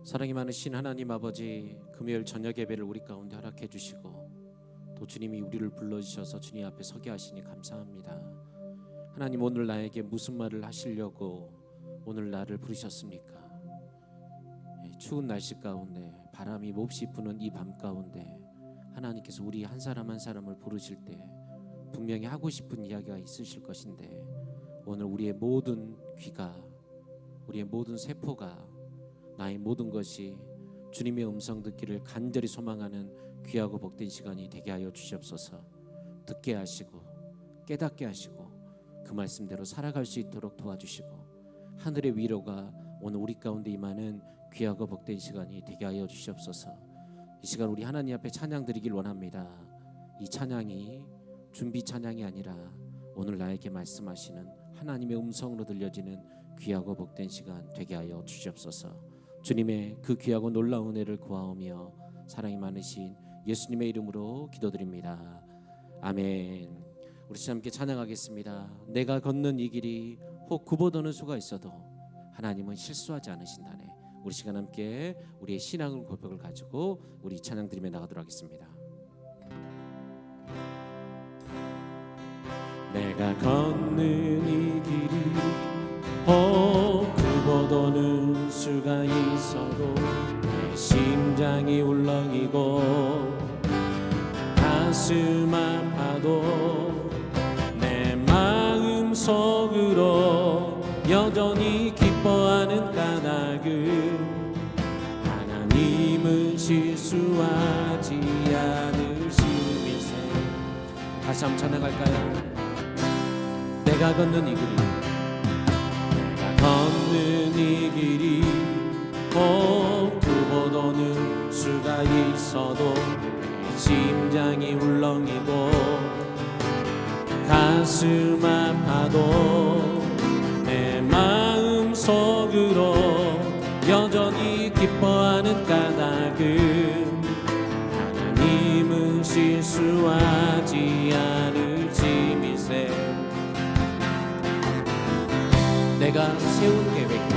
사랑이 많으신 하나님 아버지, 금요일 저녁 예배를 우리 가운데 허락해 주시고 또 주님이 우리를 불러주셔서 주님 앞에 서게 하시니 감사합니다. 하나님, 오늘 나에게 무슨 말을 하시려고 오늘 나를 부르셨습니까? 추운 날씨 가운데 바람이 몹시 부는 이 밤 가운데 하나님께서 우리 한 사람 한 사람을 부르실 때 분명히 하고 싶은 이야기가 있으실 것인데, 오늘 우리의 모든 귀가, 우리의 모든 세포가, 나의 모든 것이 주님의 음성 듣기를 간절히 소망하는 귀하고 복된 시간이 되게 하여 주시옵소서. 듣게 하시고 깨닫게 하시고 그 말씀대로 살아갈 수 있도록 도와주시고, 하늘의 위로가 오늘 우리 가운데 임하는 귀하고 복된 시간이 되게 하여 주시옵소서. 이 시간 우리 하나님 앞에 찬양 드리길 원합니다. 이 찬양이 준비 찬양이 아니라 오늘 나에게 말씀하시는 하나님의 음성으로 들려지는 귀하고 복된 시간 되게 하여 주시옵소서. 주님의 그 귀하고 놀라운 은혜를 구하오며 사랑이 많으신 예수님의 이름으로 기도드립니다. 아멘. 우리 함께 찬양하겠습니다. 내가 걷는 이 길이 혹 굽어도는 수가 있어도 하나님은 실수하지 않으신다네. 우리 시간 함께 우리의 신앙을 고백을 가지고 우리 찬양 드리며 나가도록 하겠습니다. 내가 걷는 이 길이 혹 굽어도는 수가 있어도 내 심장이 울렁이고 가슴 아파도 내 마음 속으로 여전히 기뻐하는 까닭은 하나님은 실수하지 않으심일세. 다시 한번 찬양할까요? 내가 걷는 이 길이, 내가 걷는 이 길이 혹 굽어도는 수가 있어도 내 심장이 울렁이고 가슴 아파도 내 마음 속으로 여전히 기뻐하는 까닭은 하나님은 실수하지 않으심일세. 내가 세운 계획이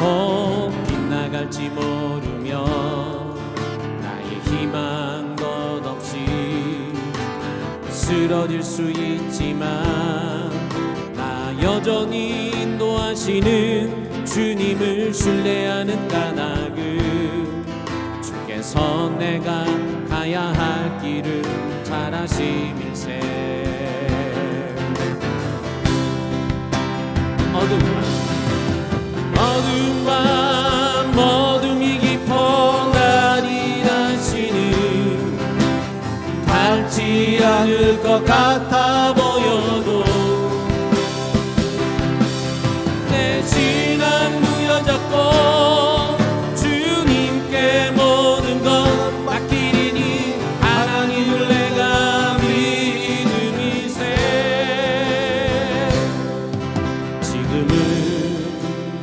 혹 빗나갈지 모르며 나의 희망 것 없이 쓰러질 수 있지만 나 여전히 인도하시는 주님을 신뢰하는 까닭은 주께서 내가 가야 할 길을 잘 아심일세. 어두운 밤 어둠이 깊어 날이 다시는 닳지 않을 것 같아 보여도 내 신앙 무여잡고 주님께 모든 것 맡기리니 하나님을 내가 믿음이세. 지금은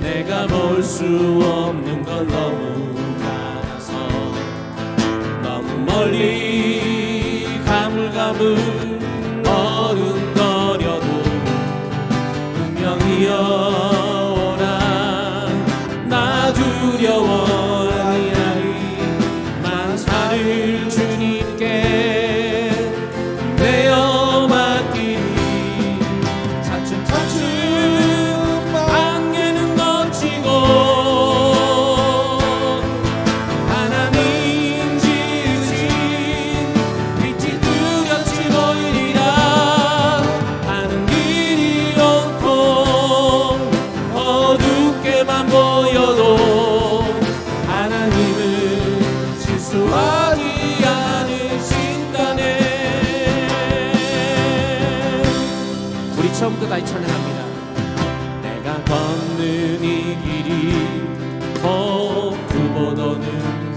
내가 볼 수 없는 걸 너무 많아서 너무 멀리 가물가물 어른거려도 분명히여라 나 두려워 만사를 주님께 내어 맡기니 차츰차츰 안개는 걷히고 하나님 지으신 빛이 뚜렷이 보이리라. 하는 길이 온통 어둡게만 보여도 하나님은 실수하지 않으신다네. 우리 처음부터 다시 찬양합니다. 내가 걷는 이 길이 혹 굽어도는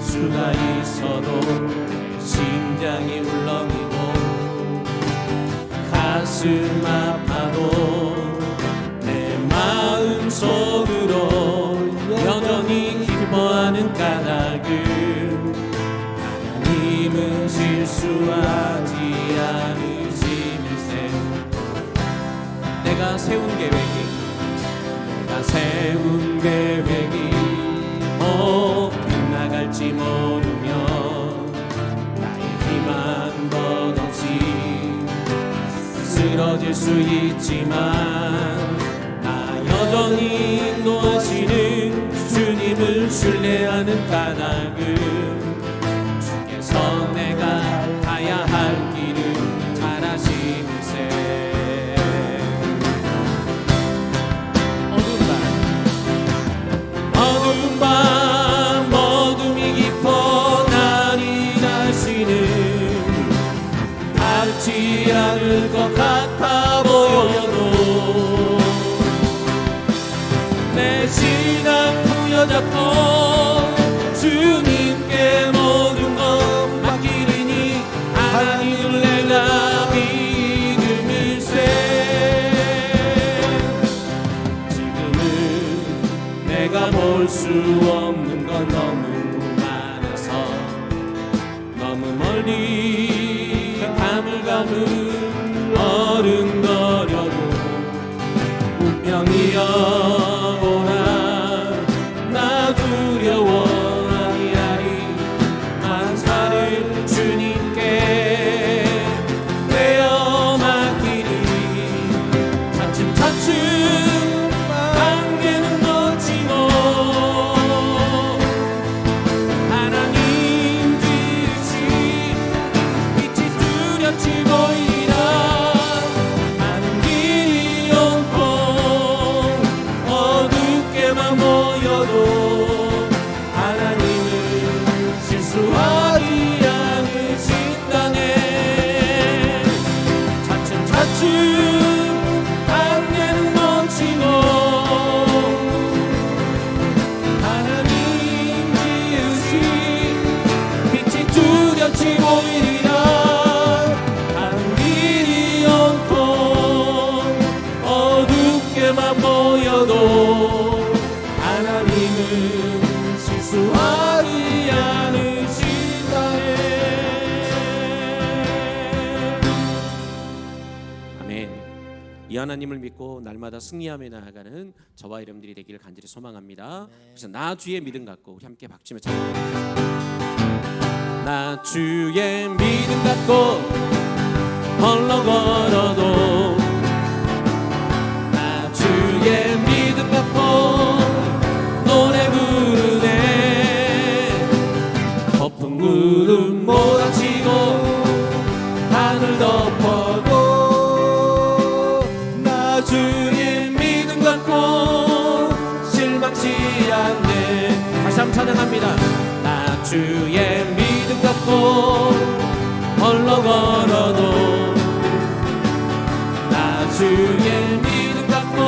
수가 있어도 내 심장이 울렁이고 가슴 아파도 내 마음 속으로 여전히 기뻐하는 까닭은 하나님은 실수하지 않으심일세. 내가 세운 계획이 세운 계획이 빗나갈지 모르며 나의 희망 덧없이 쓰러질 수 있지만 나 여전히 인도하시는 주님을 신뢰하는 까닭은 주께서 내가 가야 할 길을 잘 아시는세. 어두운 밤 어둠이 깊어 날이 다시는 닿지 않을 것 같아 보여도 내 신앙 부여잡고 주님께 모든 것 맡기리니 하나님을 내가 믿음일세. 지금은 내가 볼 수 없는 건 너무 많아서 너무 멀리 가물가물 어른거려도 운명이여 오라 나 두려워 아리아리 만사를 주님께 내어 맡기리. 차츰차츰 안개는 걷지고 하나님 지으신 빛이 뚜렷이 보이리라. 많은 길이 온통 어둡게만 보여도 하나님은 실수하지 않으신다네. 차츰차츰 안개는 멈추고 하나님 지으신 빛이 뚜렷이 보이리라. 다른 길이 온통 어둡게만 보여도 하나님은 실수하지 않으신다네. 아멘. 이 하나님을 믿고 날마다 승리하며 나아가는 저와 여러분들이 되기를 간절히 소망합니다. 그래서 나 주의 믿음 갖고 우리 함께 박수며 찬양합니다. 나 주의 믿음 갖고 홀로 걸어도 나 주의 믿음 갖고 노래 부르네. 거품 구름 몰아치고 하늘 덮어도 나 주의 믿음 갖고 실망치 않네. 다시 한번 찬양합니다. 나 주의 믿음 갖고 홀로 걸어도 나 주의 믿음 갖고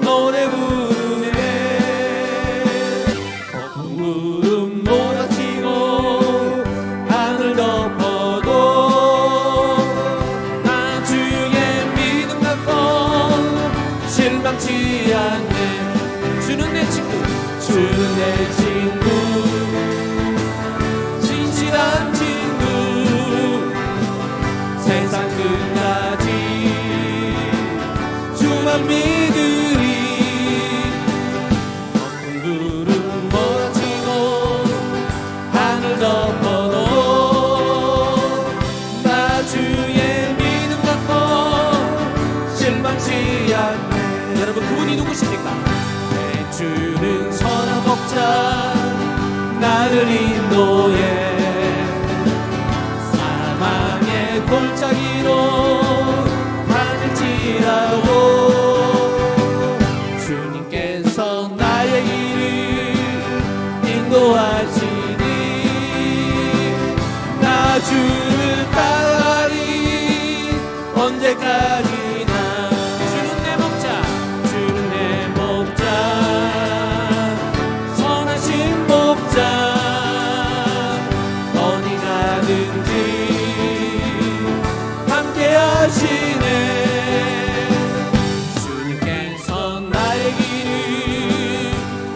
노래 부르네. 거품 구름 몰아치고 하늘 덮어도 나 주의 믿음 갖고 실망치 않네. 주는 내 친구 주는 내 친구 진실한 친구 세상 끝까지 주만 믿으리. 거품 구름 몰아치고 하늘 덮어도 나 주의 믿음 갖고 실망치 않네. 여러분 그분이 누구십니까? 내 주는 선한 목자 나를 인도해 사망의 골짜기로 다닐지라도 주님께서 나의 길을 인도하시니 나 주를 따라가리 언제까지나. 주는 내 목자 주는 내 목자 선하신 목자 어디 가든지 함께 하시네. 주님께서 나의 길을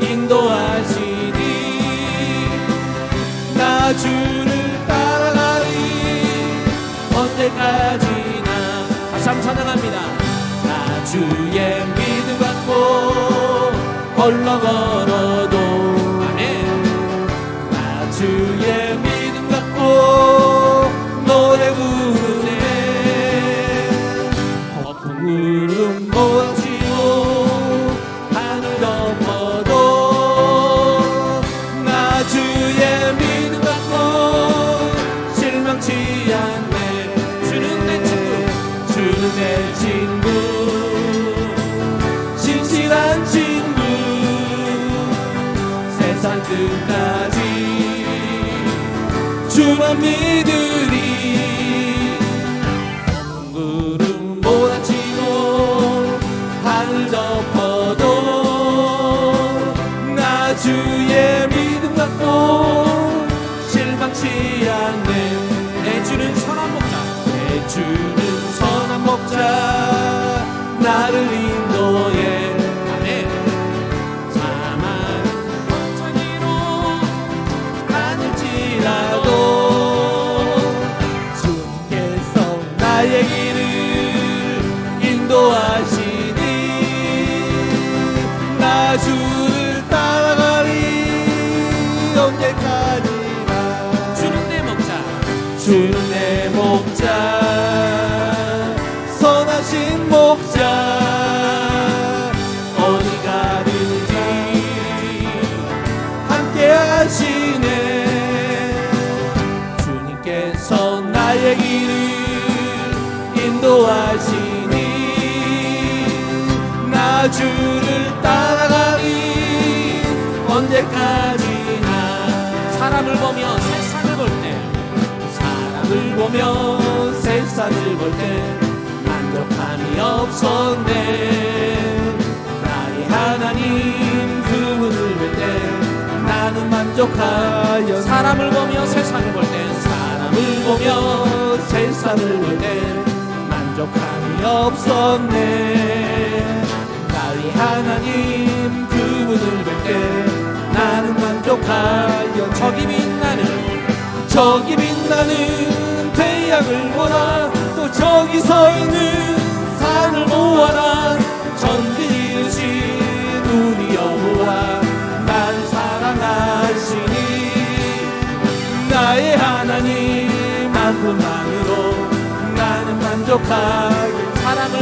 인도하시니 나 주를 따라가리 언제까지나. 다시 한번 찬양합니다. 나 주의 믿음 갖고 홀로 걸어도 나 주의 믿음 갖고 노래 부르네. 폭풍 구름 몰아치고 하늘 덮어도 나 주의 믿음 갖고 실망치 않네. 주는 내 친구, 주는 내 친구, 신실한 친구, 세상 끝까지 주만 믿으리. 구름 몰아치고 하늘 덮어도 나 주의 믿음 갖고 실망치 않네. 내 주는 선한 목자, 내 주는 선한 목자, 나를 인도해. 아멘. 자만 천천히로 가는지라도 주께서 나의 길을 인도하시니 나 주를 따라가리. 언제까지나 주는 내 목자, 주는 내 목자, 선하신 목자, 어디 가든지 함께 하시네. 주님께서 나의 길을 인도하시니 나 주를 따라가리. 언제까지나 사람을 보며 세상을 볼 때, 사람을 보며 세상을 볼 때 만족함이 없었네. 나의 하나님 그분을 볼 때 나는 만족하여. 사람을 보며 세상을 볼 때, 사람을 보며 세상을 볼 때 만족함이 없었네. 나의 하나님 그분을 볼 때 나는 만족하여. 저기 빛나는 태양을 보라. 또 저기 서 있는 산을 보아라. 전지으신 우리 여호와 날 사랑하시니 나의 하나님 한 분만으로 나는 만족하여. 사람을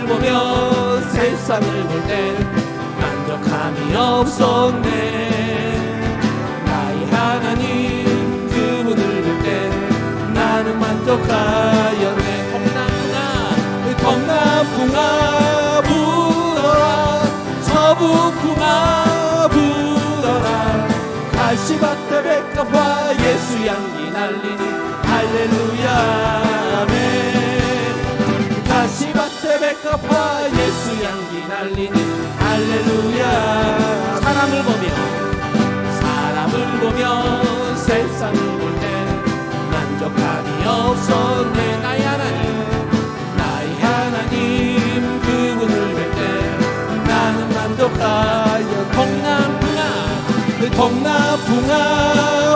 보며 세상을 볼 때 만족함이 없었네. 나의 하나님 그분을 볼 때 나는 만족하였네. 동남풍아 불어라, 서북풍아 불어라, 가시밭에 백합화 예수 향기 날리니 할렐루야 아멘. 가시밭에 백합화 예수 향기 날리니 할렐루야. 사람을 보며 세상을 볼 때 만족함이 없었네. 나의 하나님 그분을 볼 때 나는 만족하여. 동남풍아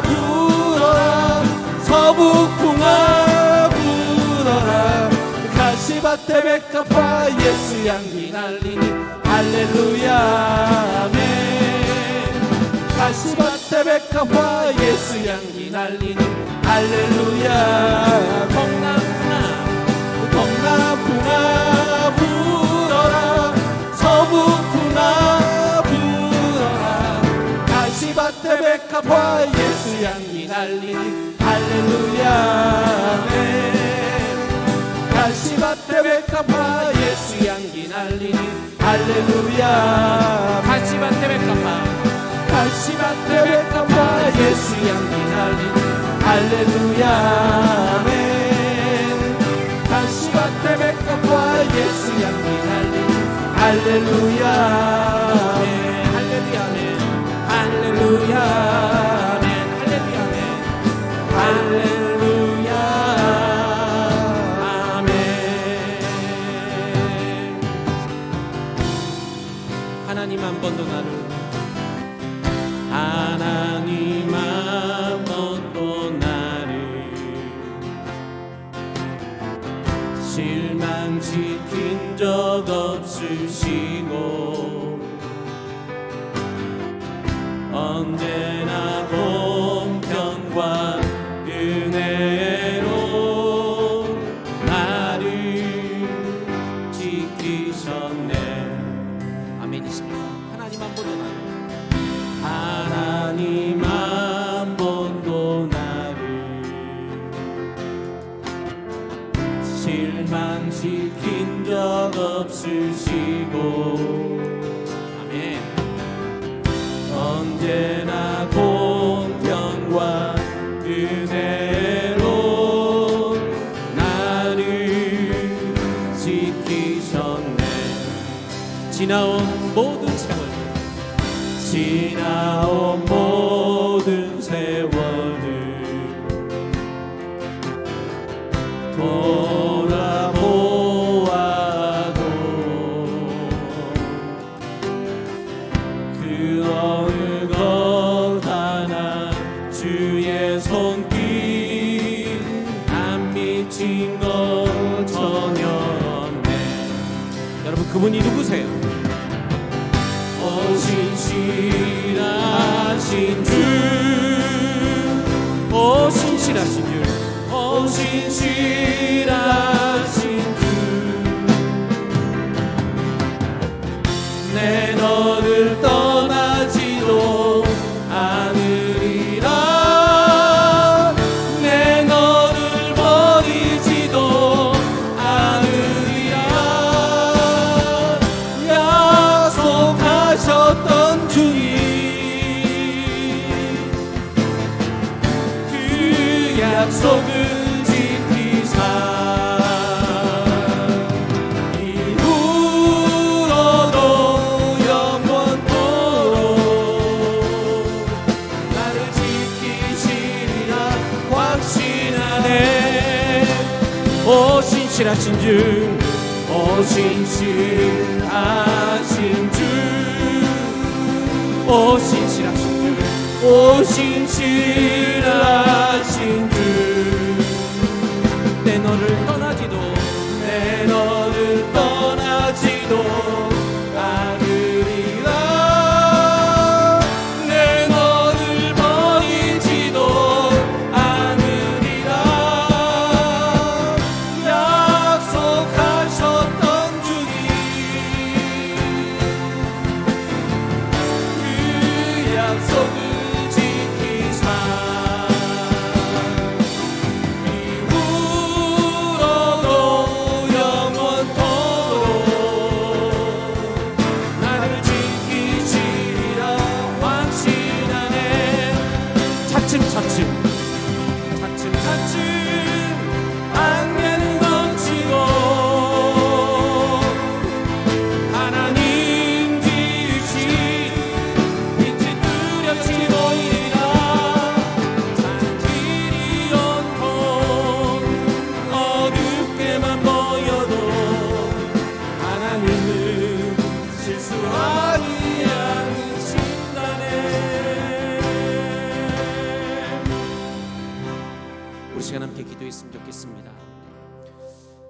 불어라, 서북풍아 불어라, 가시밭에 백합화 예수 향기 날리니 할렐루야 아멘. 가시밭에 백합화 예수 향기 날리니 할렐루야. 동남풍아 불어라, 서북풍아 불어라, 가시밭에 백합화 예수 향기 날리니 할렐루야 아멘. 가시밭에 백합화 예수 향기 날리니 할렐루야. 가시밭에 백합화 예수 향기 날리니 할렐루야 아멘. 가시밭에 백합화 예수 향기 날리니 할렐루야 아멘. 할렐루야 아멘. 할렐루야 아멘. 할렐루야 아멘. 하나님 한 번도 나를 실망시킨 적 없으시고 적 없으시고 아멘. 언제나 공평과 은혜로 나를 지키셨네. 지나온 모든 세월, 지나온 모든 세월을 돌아보아도 그 어느 것 하나 주의 손길 안 미친 것 전혀 없네. 여러분, 그분이 누구세요? 신실하신 주, 오 신실하신 주, 오 신실하신 주, 내 너를 떠나지도 않으리라, 내 너를 버리지도 않으리라. 약속하셨던 주님, 그 약속을 지키사 이후로도 영원토록 나를 지키시리라 확신하네. 오 신실하신 주, 오 신실하신 주, 오 신실하신 주, 오 신실하신 주, 내 너를 떠나지도, 내 너를 떠나지도 않으리라, 내 너를 버리지도 않으리라. 약속하셨던 주님, 그 약속을 지키사 이후로도 영원토록 나를 지키시리라 확신하네. 차츰차츰 안개는 넘치고 하나님 지으신 빛이 뚜렷이 보이리라. 산길이 온통 어둡게만 보여도 하나님은 실수하지 않으신다네. 우리 시간 함께 기도했으면 좋겠습니다.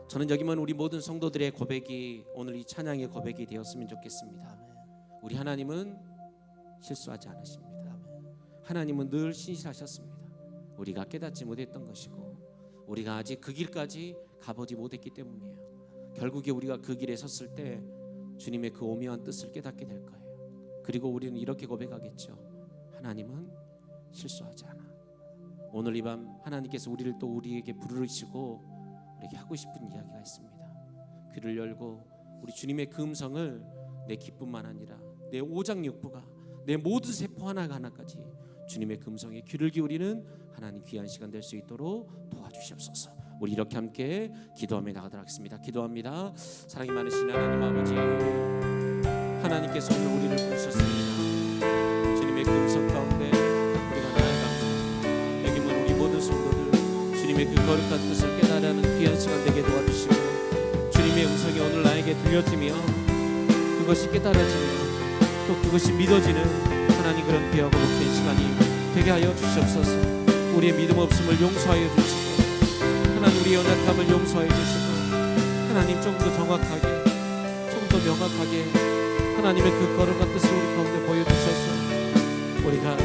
저는 여기만 우리 모든 성도들의 고백이 오늘 이 찬양의 고백이 되었으면 좋겠습니다. 우리 하나님은 실수하지 않으십니다. 하나님은 늘 신실하셨습니다. 우리가 깨닫지 못했던 것이고 우리가 아직 그 길까지 가보지 못했기 때문이에요. 결국에 우리가 그 길에 섰을 때 주님의 그 오묘한 뜻을 깨닫게 될 거예요. 그리고 우리는 이렇게 고백하겠죠. 하나님은 실수하지 않아. 오늘 이 밤 하나님께서 우리를 또 우리에게 부르시고 우리에게 하고 싶은 이야기가 있습니다. 귀를 열고 우리 주님의 그 음성을 내 기쁨만 아니라 내 오장육부가 내 모든 세포 하나하나까지 주님의 그 음성에 귀를 기울이는 하나님 귀한 시간 될 수 있도록 도와주시옵소서. 우리 이렇게 함께 기도하며 나가도록 하겠습니다. 기도합니다. 사랑이 많으신 하나님 아버지, 하나님께서 오늘 우리를 부르셨습니다. 주님의 그 음성 가운데 우리가 나아갑니다. 여기 모든 우리 모든 성도들 주님의 그 거룩한 뜻을 깨달으는 귀한 시간 되게 도와주시고 주님의 음성이 오늘 나에게 들려지며 그것이 깨달아지며 또 그것이 믿어지는 하나님 그런 귀하고 복된 시간이 되게 하여 주시옵소서. 우리의 믿음 없음을 용서하여 주시고 하나님 우리의 연약함을 용서해 주시고 하나님 조금 더 정확하게 조금 더 명확하게 하나님의 그 거룩한 뜻을 우리 가운데 보여주셔서 우리가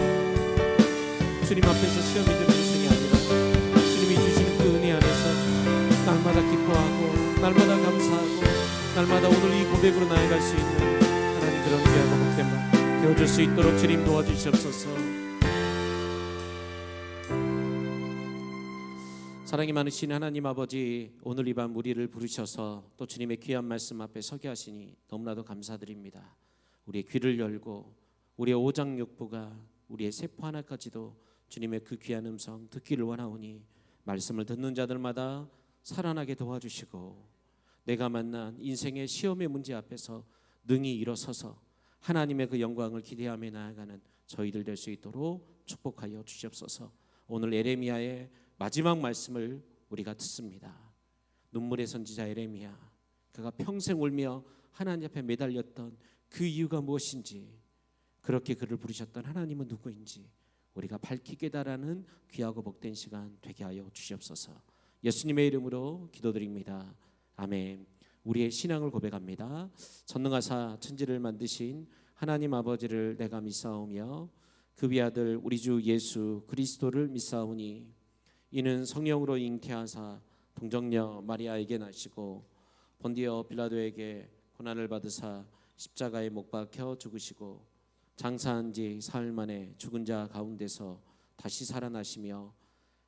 주님 앞에서 시험이 되는 인생이 아니라 주님이 주시는 그 은혜 안에서 날마다 기뻐하고 날마다 감사하고 날마다 오늘 이 고백으로 나아갈 수 있는 하나님 그런 귀하고 복된 말 되어줄 수 있도록 주님 도와주시옵소서. 사랑이 많으신 하나님 아버지, 오늘 이 밤 우리를 부르셔서 또 주님의 귀한 말씀 앞에 서게 하시니 너무나도 감사드립니다. 우리의 귀를 열고 우리의 오장육부가 우리의 세포 하나까지도 주님의 그 귀한 음성 듣기를 원하오니 말씀을 듣는 자들마다 살아나게 도와주시고 내가 만난 인생의 시험의 문제 앞에서 능히 일어서서 하나님의 그 영광을 기대하며 나아가는 저희들 될 수 있도록 축복하여 주시옵소서. 오늘 에레미야의 마지막 말씀을 우리가 듣습니다. 눈물의 선지자 에레미야, 그가 평생 울며 하나님 앞에 매달렸던 그 이유가 무엇인지, 그렇게 그를 부르셨던 하나님은 누구인지 우리가 밝히 깨달아는 귀하고 복된 시간 되게 하여 주시옵소서. 예수님의 이름으로 기도드립니다. 아멘. 우리의 신앙을 고백합니다. 전능하사 천지를 만드신 하나님 아버지를 내가 믿사오며 그 위아들 우리 주 예수 그리스도를 믿사오니 이는 성령으로 잉태하사 동정녀 마리아에게 나시고 본디오 빌라도에게 고난을 받으사 십자가에 못 박혀 죽으시고 장사한 지 사흘 만에 죽은 자 가운데서 다시 살아나시며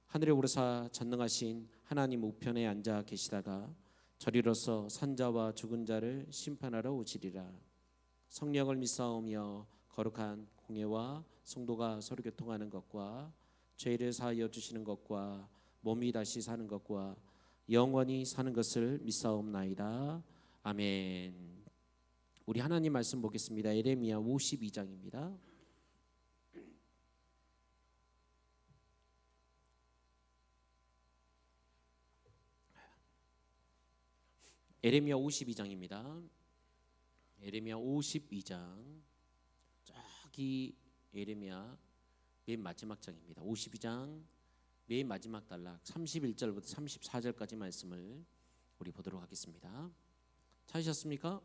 하늘에 오르사 전능하신 하나님 우편에 앉아 계시다가 저리로서 산자와 죽은 자를 심판하러 오시리라. 성령을 믿사오며 거룩한 공예와 성도가 서로 교통하는 것과 죄를 사하여 주시는 것과 몸이 다시 사는 것과 영원히 사는 것을 믿사옵나이다. 아멘. 우리 하나님 말씀 보겠습니다. 에레미야 52장입니다. 에레미야 52장입니다. 에레미야 52장, 저기 에레미야 맨 마지막 장입니다. 52장 맨 마지막 단락 31절부터 34절까지 말씀을 우리 보도록 하겠습니다. 찾으셨습니까?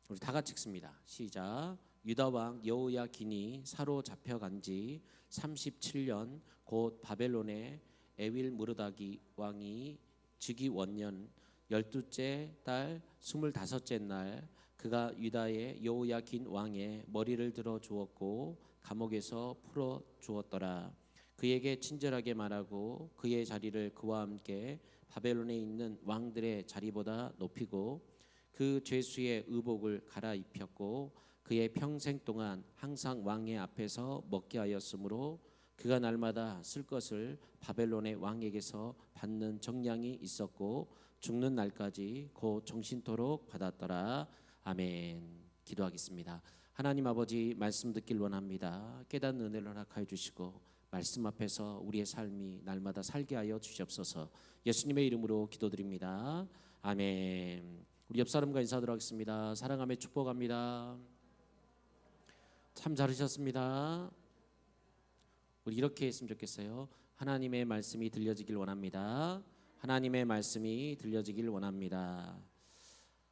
우리 다 같이 읽습니다. 시작. 유다 왕 여호야긴이 사로잡혀간 지 37년 곧 바벨론의 에윌 무르다기 왕이 즉위 원년 12째 달 25째 날 그가 유다의 여호야긴 왕의 머리를 들어 주었고 감옥에서 풀어 주었더라. 그에게 친절하게 말하고 그의 자리를 그와 함께 바벨론에 있는 왕들의 자리보다 높이고 그 죄수의 의복을 갈아입혔고 그의 평생 동안 항상 왕의 앞에서 먹게 하였으므로 그가 날마다 쓸 것을 바벨론의 왕에게서 받는 정량이 있었고 죽는 날까지 곧 정신토록 받았더라. 아멘. 기도하겠습니다. 하나님 아버지, 말씀 듣길 원합니다. 깨닫는 은혜를 허락하여 주시고 말씀 앞에서 우리의 삶이 날마다 살게 하여 주시옵소서. 예수님의 이름으로 기도드립니다. 아멘. 우리 옆 사람과 인사하도록 하겠습니다. 사랑하며 축복합니다. 참 잘하셨습니다. 우리 이렇게 했으면 좋겠어요. 하나님의 말씀이 들려지길 원합니다. 하나님의 말씀이 들려지길 원합니다.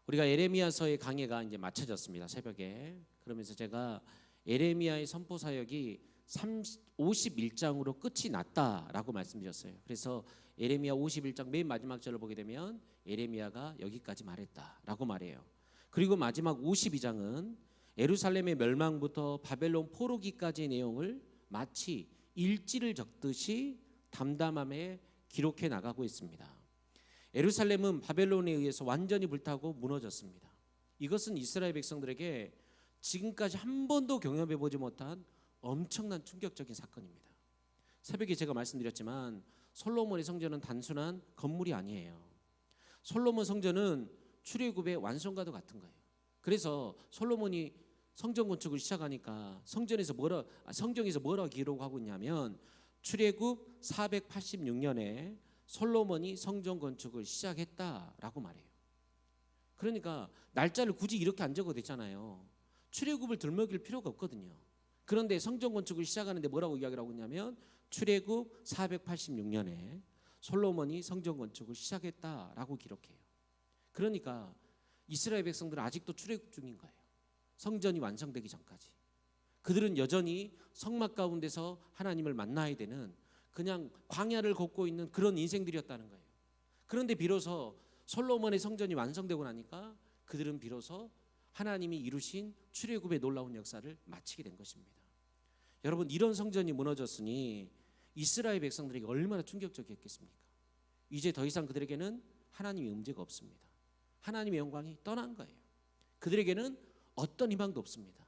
우리가 에레미야서의 강해가 이제 마쳐졌습니다. 새벽에. 그러면서 제가 에레미야의 선포 사역이 51장으로 끝이 났다라고 말씀드렸어요. 그래서 에레미야 51장 맨 마지막 절을 보게 되면 에레미야가 여기까지 말했다라고 말해요. 그리고 마지막 52장은 예루살렘의 멸망부터 바벨론 포로기까지의 내용을 마치 일지를 적듯이 담담함에 기록해 나가고 있습니다. 예루살렘은 바벨론에 의해서 완전히 불타고 무너졌습니다. 이것은 이스라엘 백성들에게 지금까지 한 번도 경험해 보지 못한 엄청난 충격적인 사건입니다. 새벽에 제가 말씀드렸지만 솔로몬의 성전은 단순한 건물이 아니에요. 솔로몬 성전은 출애굽의 완성과도 같은 거예요. 그래서 솔로몬이 성전 건축을 시작하니까 성경에서 뭐라 기록하고 있냐면 출애굽 486년에 솔로몬이 성전 건축을 시작했다라고 말해요. 그러니까 날짜를 굳이 이렇게 안 적어도 되잖아요. 출애굽을 들먹일 필요가 없거든요. 그런데 성전 건축을 시작하는데 뭐라고 이야기를 하고 있냐면 출애굽 486년에 솔로몬이 성전 건축을 시작했다라고 기록해요. 그러니까 이스라엘 백성들은 아직도 출애굽 중인 거예요. 성전이 완성되기 전까지. 그들은 여전히 성막 가운데서 하나님을 만나야 되는 그냥 광야를 걷고 있는 그런 인생들이었다는 거예요. 그런데 비로소 솔로몬의 성전이 완성되고 나니까 그들은 비로소 하나님이 이루신 출애굽의 놀라운 역사를 마치게 된 것입니다. 여러분, 이런 성전이 무너졌으니 이스라엘 백성들에게 얼마나 충격적이었겠습니까? 이제 더 이상 그들에게는 하나님의 임재가 없습니다. 하나님의 영광이 떠난 거예요. 그들에게는 어떤 희망도 없습니다.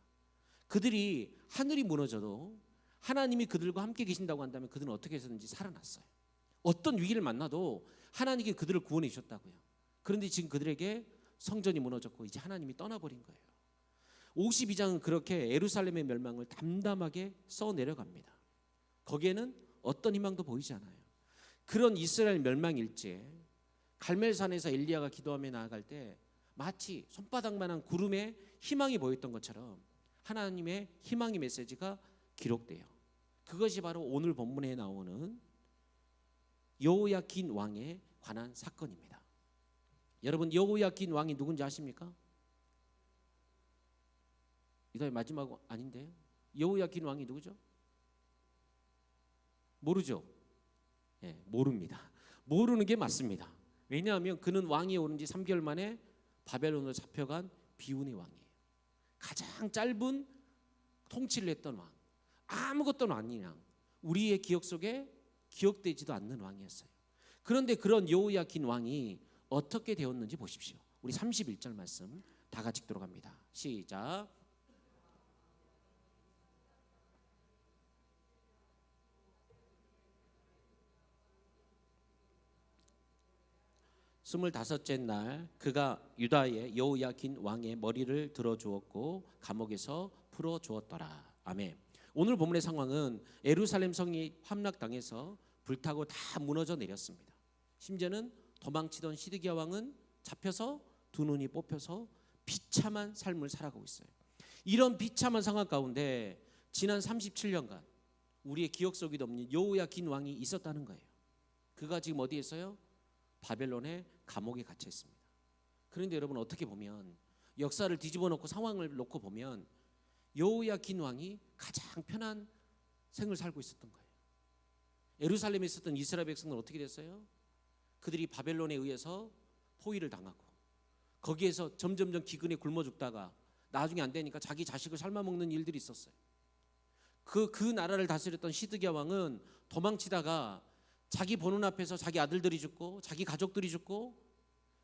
그들이 하늘이 무너져도 하나님이 그들과 함께 계신다고 한다면 그들은 어떻게 해서든지 살아났어요. 어떤 위기를 만나도 하나님이 그들을 구원해 주셨다고요. 그런데 지금 그들에게 성전이 무너졌고 이제 하나님이 떠나버린 거예요. 52장은 그렇게 예루살렘의 멸망을 담담하게 써 내려갑니다. 거기에는 어떤 희망도 보이지 않아요. 그런 이스라엘 멸망 일지에 갈멜산에서 엘리야가 기도하며 나아갈 때 마치 손바닥만한 구름에 희망이 보였던 것처럼 하나님의 희망의 메시지가 기록돼요. 그것이 바로 오늘 본문에 나오는 여호야긴 왕에 관한 사건입니다. 여러분, 여호야긴 왕이 누군지 아십니까? 이거 마지막 아닌데요? 여호야긴 왕이 누구죠? 모르죠? 예, 모릅니다. 모르는 게 맞습니다. 왜냐하면 그는 왕이 오른 지 3개월 만에 바벨론으로 잡혀간 비운의 왕이에요. 가장 짧은 통치를 했던 왕, 아무것도 아닌 왕, 우리의 기억 속에 기억되지도 않는 왕이었어요. 그런데 그런 여호야긴 왕이 어떻게 되었는지 보십시오. 우리 31절 말씀 다 같이 들어갑니다. 시작. 스물다섯째 날 그가 유다의 여호야긴 왕의 머리를 들어주었고 감옥에서 풀어주었더라. 아멘. 오늘 본문의 상황은 예루살렘 성이 함락당해서 불타고 다 무너져 내렸습니다. 심지어는 도망치던 시드기야 왕은 잡혀서 두 눈이 뽑혀서 비참한 삶을 살아가고 있어요. 이런 비참한 상황 가운데 지난 37년간 우리의 기억 속에도 없는 여호야긴 왕이 있었다는 거예요. 그가 지금 어디에 있어요? 바벨론의 감옥에 갇혀 있습니다. 그런데 여러분, 어떻게 보면 역사를 뒤집어 놓고 상황을 놓고 보면 여호야긴 왕이 가장 편한 생을 살고 있었던 거예요. 예루살렘에 있었던 이스라엘 백성들은 어떻게 됐어요? 그들이 바벨론에 의해서 포위를 당하고 거기에서 점점점 기근에 굶어 죽다가 나중에 안 되니까 자기 자식을 삶아먹는 일들이 있었어요. 그 나라를 다스렸던 시드기야 왕은 도망치다가 자기 보는 앞에서 자기 아들들이 죽고 자기 가족들이 죽고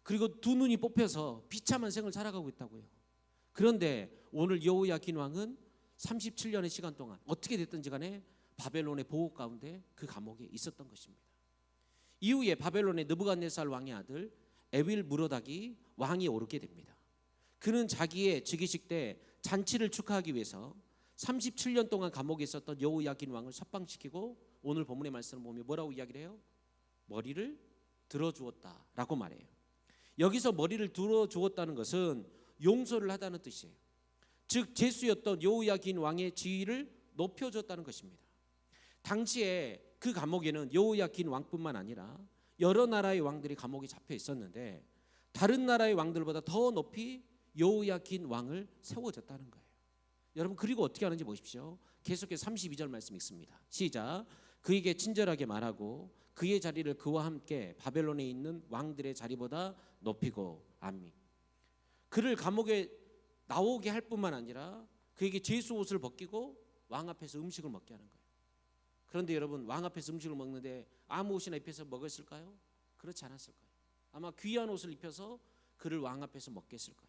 그리고 두 눈이 뽑혀서 비참한 생을 살아가고 있다고요. 그런데 오늘 여호야긴 왕은 37년의 시간 동안 어떻게 됐든지 간에 바벨론의 보호 가운데 그 감옥에 있었던 것입니다. 이후에 바벨론의 느부갓네살 왕의 아들 에윌 무로닥이 왕이 오르게 됩니다. 그는 자기의 즉위식 때 잔치를 축하하기 위해서 37년 동안 감옥에 있었던 여호야긴 왕을 석방시키고 오늘 본문의 말씀을 보면 뭐라고 이야기를 해요? 머리를 들어주었다라고 말해요. 여기서 머리를 들어주었다는 것은 용서를 하다는 뜻이에요. 즉 제수였던 여호야긴 왕의 지위를 높여줬다는 것입니다. 당시에 그 감옥에는 여호야긴 왕뿐만 아니라 여러 나라의 왕들이 감옥에 잡혀 있었는데 다른 나라의 왕들보다 더 높이 여호야긴 왕을 세워줬다는 거예요. 여러분, 그리고 어떻게 하는지 보십시오. 계속해서 32절 말씀 읽습니다. 시작. 그에게 친절하게 말하고 그의 자리를 그와 함께 바벨론에 있는 왕들의 자리보다 높이고. 아멘. 그를 감옥에 나오게 할 뿐만 아니라 그에게 제수 옷을 벗기고 왕 앞에서 음식을 먹게 하는 거예요. 그런데 여러분, 왕 앞에서 음식을 먹는데 아무 옷이나 입혀서 먹었을까요? 그렇지 않았을 거예요. 아마 귀한 옷을 입혀서 그를 왕 앞에서 먹게 했을 거예요.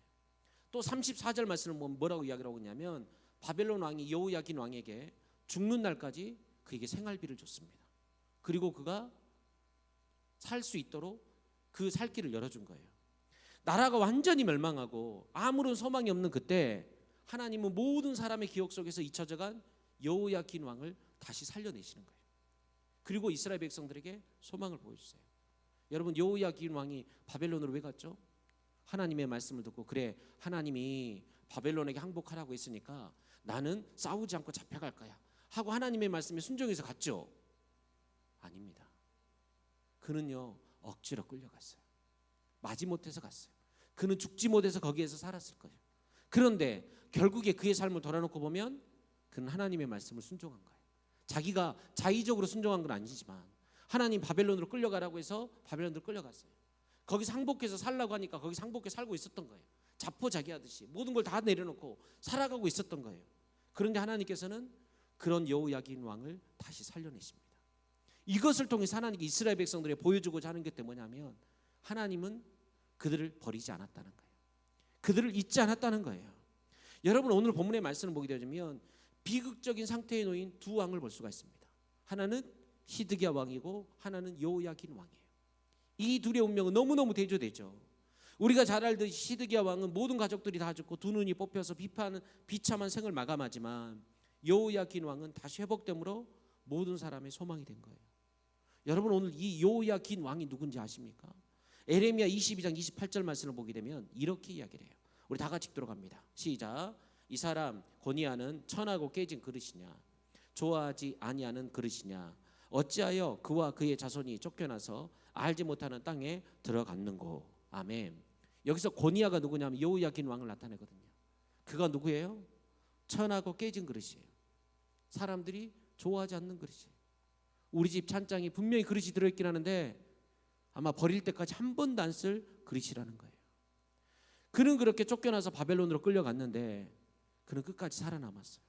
또 34절 말씀을 보면 뭐라고 이야기를 하고 있냐면 바벨론 왕이 여호야긴 왕에게 죽는 날까지 그에게 생활비를 줬습니다. 그리고 그가 살 수 있도록 그 살 길을 열어준 거예요. 나라가 완전히 멸망하고 아무런 소망이 없는 그때 하나님은 모든 사람의 기억 속에서 잊혀져간 여호야긴 왕을 다시 살려내시는 거예요. 그리고 이스라엘 백성들에게 소망을 보여주세요. 여러분, 여호야긴 왕이 바벨론으로 왜 갔죠? 하나님의 말씀을 듣고 그래, 하나님이 바벨론에게 항복하라고 했으니까 나는 싸우지 않고 잡혀갈 거야 하고 하나님의 말씀에 순종해서 갔죠? 아닙니다. 그는요 억지로 끌려갔어요. 마지못해서 갔어요. 그는 죽지 못해서 거기에서 살았을 거예요. 그런데 결국에 그의 삶을 돌아놓고 보면 그는 하나님의 말씀을 순종한 거예요. 자기가 자의적으로 순종한 건 아니지만 하나님 바벨론으로 끌려가라고 해서 바벨론으로 끌려갔어요. 거기서 항복해서 살라고 하니까 거기서 항복해 살고 있었던 거예요. 자포자기하듯이 모든 걸 다 내려놓고 살아가고 있었던 거예요. 그런데 하나님께서는 그런 여호야긴 왕을 다시 살려냈습니다. 이것을 통해서 하나님께 이스라엘 백성들에 보여주고자 하는 게 뭐냐면 하나님은 그들을 버리지 않았다는 거예요. 그들을 잊지 않았다는 거예요. 여러분 오늘 본문의 말씀을 보게 되면 비극적인 상태에 놓인 두 왕을 볼 수가 있습니다. 하나는 시드기야 왕이고 하나는 여호야긴 왕이에요. 이 둘의 운명은 너무너무 대조되죠. 우리가 잘 알듯이 시드기야 왕은 모든 가족들이 다 죽고 두 눈이 뽑혀서 비참한 생을 마감하지만 여호야긴 왕은 다시 회복됨으로 모든 사람의 소망이 된 거예요. 여러분 오늘 이 여호야긴 왕이 누군지 아십니까? 에레미야 22장 28절 말씀을 보게 되면 이렇게 이야기를 해요. 우리 다 같이 들어갑니다. 시작. 이 사람 고니아는 천하고 깨진 그릇이냐 좋아하지 아니하는 그릇이냐 어찌하여 그와 그의 자손이 쫓겨나서 알지 못하는 땅에 들어갔는고. 아멘. 여기서 고니아가 누구냐면 여호야긴 왕을 나타내거든요. 그가 누구예요? 천하고 깨진 그릇이에요. 사람들이 좋아하지 않는 그릇이에요. 우리 집 찬장에 분명히 그릇이 들어있긴 하는데 아마 버릴 때까지 한 번도 안 쓸 그릇이라는 거예요. 그는 그렇게 쫓겨나서 바벨론으로 끌려갔는데 그는 끝까지 살아남았어요.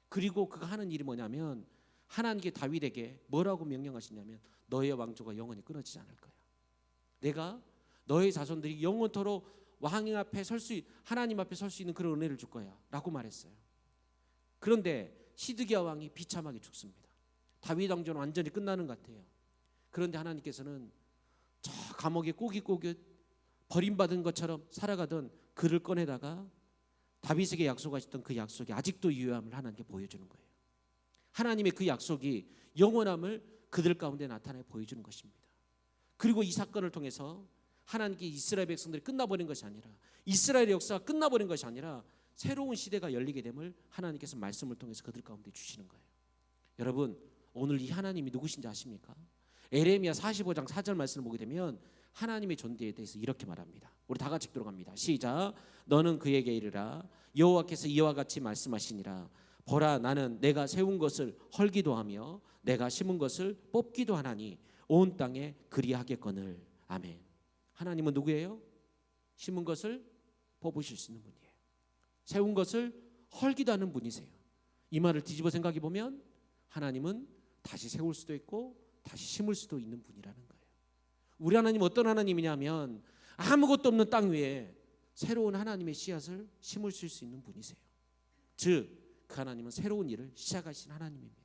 그리고 그가 하는 일이 뭐냐면 하나님께 다윗에게 뭐라고 명령하시냐면 너의 왕조가 영원히 끊어지지 않을 거야. 내가 너의 자손들이 영원토록 왕 앞에 하나님 앞에 설 수 있는 그런 은혜를 줄 거야 라고 말했어요. 그런데 시드기야 왕이 비참하게 죽습니다. 다윗 왕조는 완전히 끝나는 것 같아요. 그런데 하나님께서는 저 감옥에 꼬깃꼬깃 버림받은 것처럼 살아가던 그를 꺼내다가 다윗에게 약속하셨던 그 약속이 아직도 유효함을 하나님께 보여주는 거예요. 하나님의 그 약속이 영원함을 그들 가운데 나타내 보여주는 것입니다. 그리고 이 사건을 통해서 하나님께 이스라엘 백성들이 끝나버린 것이 아니라 이스라엘의 역사가 끝나버린 것이 아니라 새로운 시대가 열리게 됨을 하나님께서 말씀을 통해서 그들 가운데 주시는 거예요. 여러분 오늘 이 하나님이 누구신지 아십니까? 에레미야 45장 4절 말씀을 보게 되면 하나님의 존재에 대해서 이렇게 말합니다. 우리 다 같이 들어갑니다. 시작. 너는 그에게 이르라 여호와께서 이와 같이 말씀하시니라 보라 나는 내가 세운 것을 헐기도 하며 내가 심은 것을 뽑기도 하나니 온 땅에 그리하겠거늘. 아멘. 하나님은 누구예요? 심은 것을 뽑으실 수 있는 분이에요. 세운 것을 헐기도 하는 분이세요. 이 말을 뒤집어 생각해 보면 하나님은 다시 세울 수도 있고 다시 심을 수도 있는 분이라는 거예요. 우리 하나님 어떤 하나님이냐면 아무것도 없는 땅 위에 새로운 하나님의 씨앗을 심을 수 있는 분이세요. 즉 그 하나님은 새로운 일을 시작하신 하나님입니다.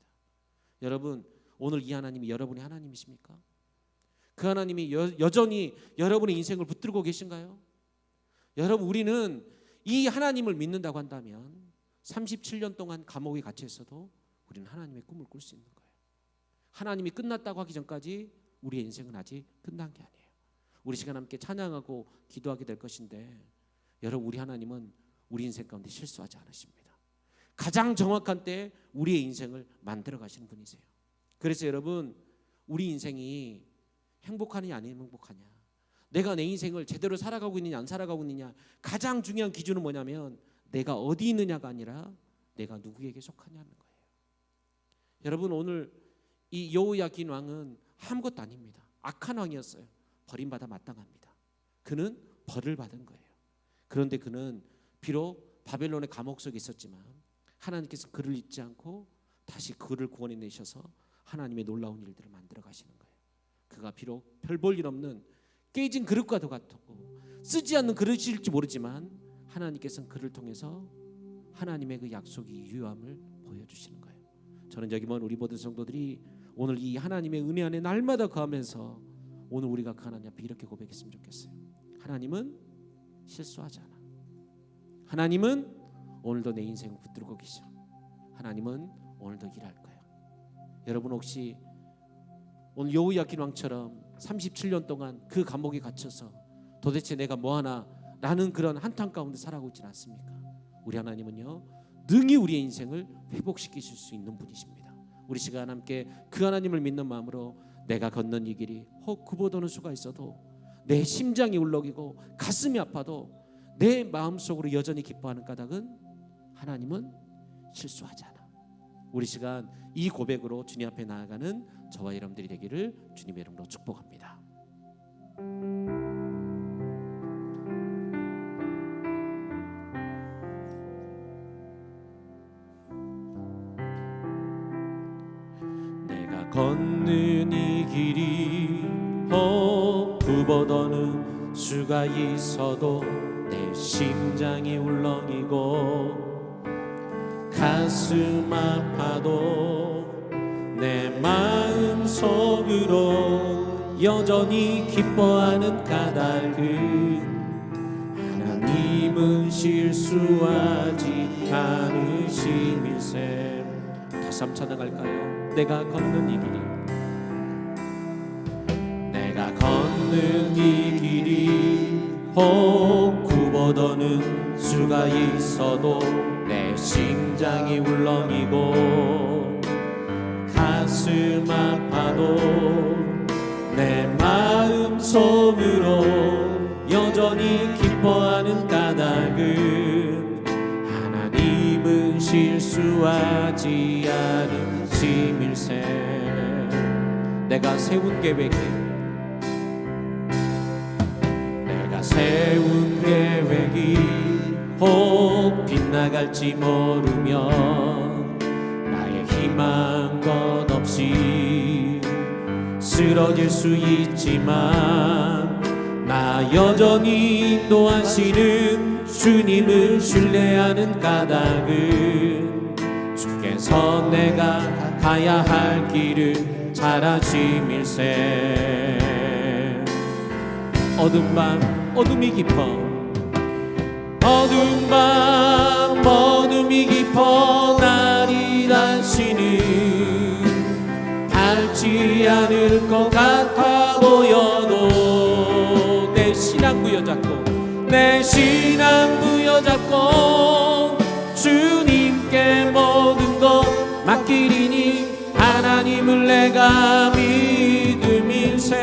여러분 오늘 이 하나님이 여러분의 하나님이십니까? 그 하나님이 여전히 여러분의 인생을 붙들고 계신가요? 여러분 우리는 이 하나님을 믿는다고 한다면 37년 동안 감옥에 갇혀 있어도 우리는 하나님의 꿈을 꿀 수 있는 거예요. 하나님이 끝났다고 하기 전까지 우리의 인생은 아직 끝난 게 아니에요. 우리 시간 함께 찬양하고 기도하게 될 것인데 여러분 우리 하나님은 우리 인생 가운데 실수하지 않으십니다. 가장 정확한 때에 우리의 인생을 만들어 가시는 분이세요. 그래서 여러분 우리 인생이 행복하느냐 안 행복하냐 내가 내 인생을 제대로 살아가고 있느냐 안 살아가고 있느냐 가장 중요한 기준은 뭐냐면 내가 어디 있느냐가 아니라 내가 누구에게 속하냐는 거예요. 여러분 오늘 이 여호야긴 왕은 아무것도 아닙니다. 악한 왕이었어요. 버림받아 마땅합니다. 그는 벌을 받은 거예요. 그런데 그는 비록 바벨론의 감옥 속에 있었지만 하나님께서 그를 잊지 않고 다시 그를 구원해내셔서 하나님의 놀라운 일들을 만들어 가시는 거예요. 그가 비록 별 볼 일 없는 깨진 그릇과도 같고 쓰지 않는 그릇일지 모르지만 하나님께서는 그를 통해서 하나님의 그 약속이 유효함을 보여주시는 거예요. 저는 여기 먼 우리 모든 성도들이 오늘 이 하나님의 은혜 안에 날마다 거하면서 오늘 우리가 그 하나님 앞에 이렇게 고백했으면 좋겠어요. 하나님은 실수하지 않아. 하나님은 오늘도 내 인생을 붙들고 계셔. 하나님은 오늘도 일할 거야. 여러분 혹시 오늘 여호야긴 왕처럼 37년 동안 그 감옥에 갇혀서 도대체 내가 뭐하나 라는 그런 한탄 가운데 살아가고 있지는 않습니까? 우리 하나님은요 능히 우리의 인생을 회복시키실 수 있는 분이십니다. 우리 시간 함께 그 하나님을 믿는 마음으로 내가 걷는 이 길이 혹 굽어도는 수가 있어도 내 심장이 울렁이고 가슴이 아파도 내 마음속으로 여전히 기뻐하는 까닭은 하나님은 실수하지 않아. 우리 시간 이 고백으로 주님 앞에 나아가는 저와 여러분들이 되기를 주님의 이름으로 축복합니다. 걷는 이 길이 굽어도는 수가 있어도 내 심장이 울렁이고 가슴 아파도 내 마음 속으로 여전히 기뻐하는 까닭은 하나님은 실수하지 않으심일세. 다시 한번 찬양할까요? 내가 걷는 이 길이, 내가 걷는 이 길이 굽어도는 수가 있어도 내 심장이 울렁이고 가슴 아파도 내 마음 속으로 여전히 기뻐하는 까닭은 하나님은 실수하지 않으심일세. 내가 세운 계획이, 내가 세운 계획이 혹 빗나갈지 모르면 나의 희망 것 없이 쓰러질 수 있지만 나 여전히 인도하시는 주님을 신뢰하는 까닭은 주께서 내가 가야 할 길을 잘 아심일세. 어두운 밤 어둠이 깊어, 어두운 밤 어둠이 깊어 날이 다시는 밝지 않을 것 같아 보여도 내 신앙 부여잡고, 내 신앙 부여잡고 주님께 모든 것 맡기리니 하나님을 내가 믿음일세.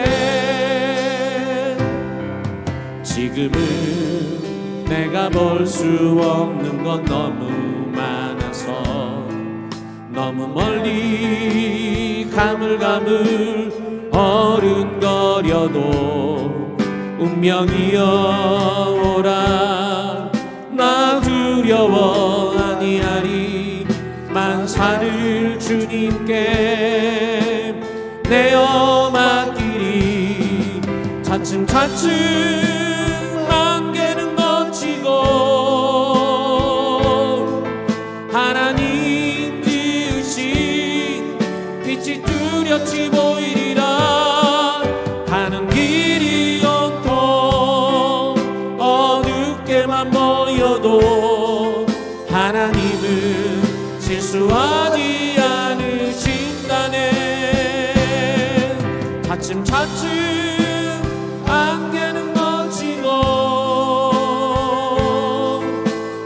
지금은 내가 볼 수 없는 건 너무 많아서 너무 멀리 가물가물 어른거려도 운명이여 오라 나 두려워 아니하리 만사를 주님께 내어 맡기리. 차츰차츰 안개는 걷히고 하나님 지으신 빛이 뚜렷이 보이리라. 가는 길이 온통 어둡게만 보여도 하나님은 실수하지 않으신다네. 차츰차츰 안개는 걷히고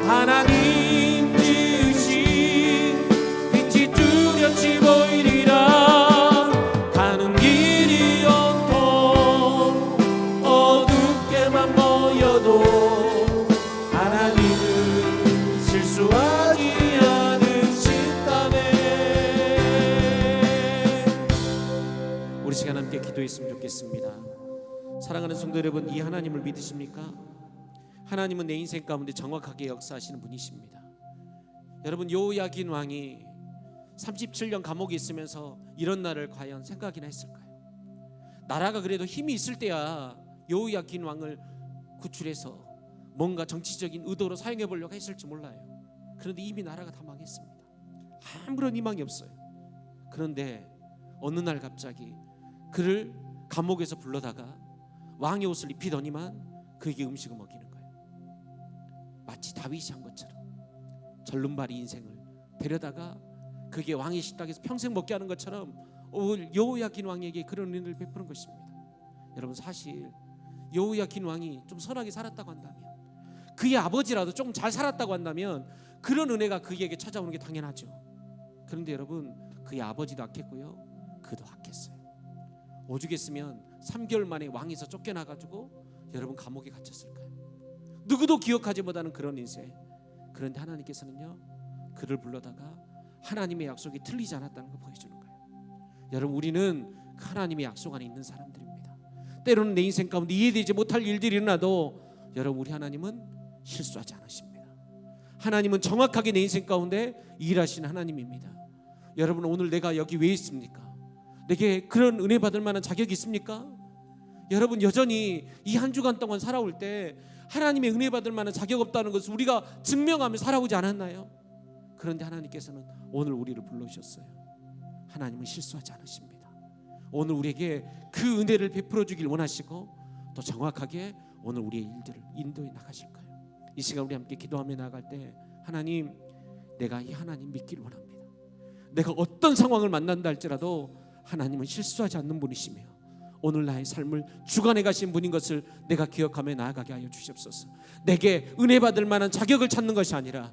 하나님 지으신 빛이 뚜렷이 보이리라. 가는 길이 온통 어둡게만 보여도 하나님은 실수하지 않으신다네. 우리 시간 함께 기도했으면 좋겠습니다. 사랑하는 성도 여러분, 이 하나님을 믿으십니까? 하나님은 내 인생 가운데 정확하게 역사하시는 분이십니다. 여러분, 여호야긴 왕이 37년 감옥에 있으면서 이런 날을 과연 생각이나 했을까요? 나라가 그래도 힘이 있을 때야 여호야긴 왕을 구출해서 뭔가 정치적인 의도로 사용해 보려고 했을지 몰라요. 그런데 이미 나라가 다 망했습니다. 아무런 희망이 없어요. 그런데 어느 날 갑자기 그를 감옥에서 불러다가 왕의 옷을 입히더니만 그에게 음식을 먹이는 거예요. 마치 다윗이 한 것처럼 절름발이 인생을 데려다가 그게 왕의 식탁에서 평생 먹게 하는 것처럼 여호야긴 왕에게 그런 은혜를 베푸는 것입니다. 여러분, 사실 여호야긴 왕이 좀 선하게 살았다고 한다면, 그의 아버지라도 조금 잘 살았다고 한다면 그런 은혜가 그에게 찾아오는 게 당연하죠. 그런데 여러분, 그의 아버지도 악했고요, 그도 악했어요. 오죽했으면 3개월 만에 왕에서 쫓겨나가지고 여러분 감옥에 갇혔을까요? 누구도 기억하지 못하는 그런 인생. 그런데 하나님께서는요, 그를 불러다가 하나님의 약속이 틀리지 않았다는 걸 보여주는 거예요. 여러분, 우리는 하나님의 약속 안에 있는 사람들입니다. 때로는 내 인생 가운데 이해되지 못할 일들이 일어나도 여러분, 우리 하나님은 실수하지 않으십니다. 하나님은 정확하게 내 인생 가운데 일하시는 하나님입니다. 여러분, 오늘 내가 여기 왜 있습니까? 내게 그런 은혜 받을 만한 자격이 있습니까? 여러분, 여전히 이 한 주간 동안 살아올 때 하나님의 은혜 받을 만한 자격 없다는 것을 우리가 증명하며 살아오지 않았나요? 그런데 하나님께서는 오늘 우리를 불러주셨어요. 하나님은 실수하지 않으십니다. 오늘 우리에게 그 은혜를 베풀어 주길 원하시고 또 정확하게 오늘 우리의 일들을 인도해 나가실 거예요. 이 시간 우리 함께 기도하며 나아갈 때 하나님, 내가 이 하나님 믿기를 원합니다. 내가 어떤 상황을 만난다 할지라도 하나님은 실수하지 않는 분이시며 오늘 나의 삶을 주관해 가신 분인 것을 내가 기억하며 나아가게 하여 주시옵소서. 내게 은혜 받을 만한 자격을 찾는 것이 아니라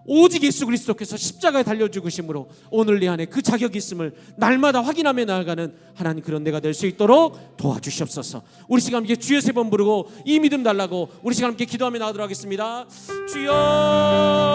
오직 예수 그리스도께서 십자가에 달려 죽으심으로 오늘 내 안에 그 자격이 있음을 날마다 확인하며 나아가는 하나님, 그런 내가 될 수 있도록 도와주시옵소서. 우리 시간 함께 주여 3번 부르고 이 믿음 달라고 우리 시간 함께 기도하며 나가도록 하겠습니다. 주여.